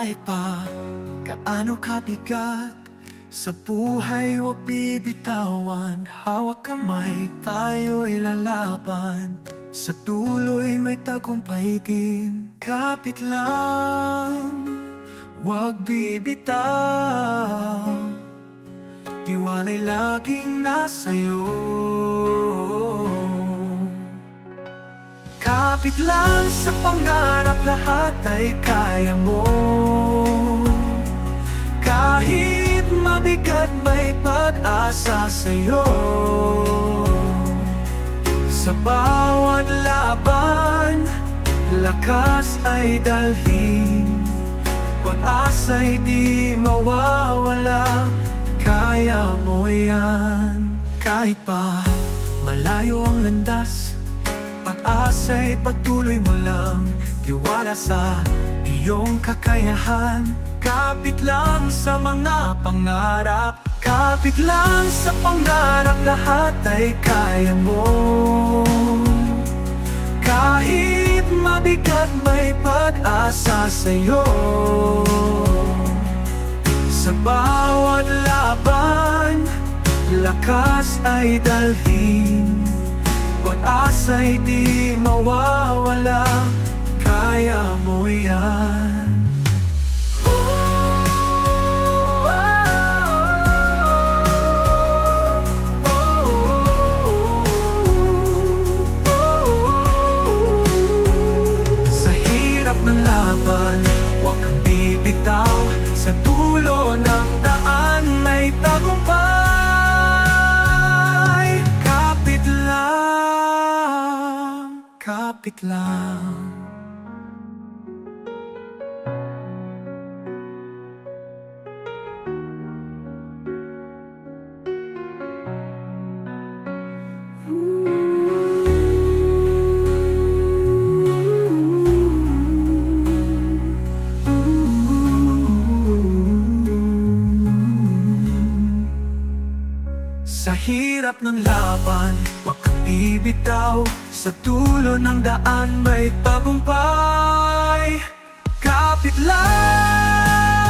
Kahit pa gaano kabigat sa buhay, huwag bibitawan. Hawak kamay, tayo'y lalaban. Sa tuloy may tagumpay din. Kapit lang, huwag bibitaw. Tiwala'y laging nasa'yo. Kapit lang sa pangarap, lahat ay kaya mo. Kahit mabigat, may pag-asa sa'yo. Sa bawat laban, lakas ay dalhin. Pag-asa'y di mawawala, kaya mo yan. Kahit pa malayo ang landas, pag-asa'y patuloy mo lang. Tiwala sa iyong kakayahan. Kapit lang sa mga pangarap. Kapit lang sa pangarap, lahat ay kaya mo. Kahit mabigat, may pag-asa sa'yo. Sa bawat laban, lakas ay dalhin. Pag-asa'y di mawawala, kaya mo yan. Sa hirap ng laban, huwag kang bibitaw. Sa dulo ng daan may tagumpay. Kapit lang, kapit lang. Sa hirap ng laban, huwag kang bibitaw. Sa dulo ng daan may tagumpay. Kapit lang,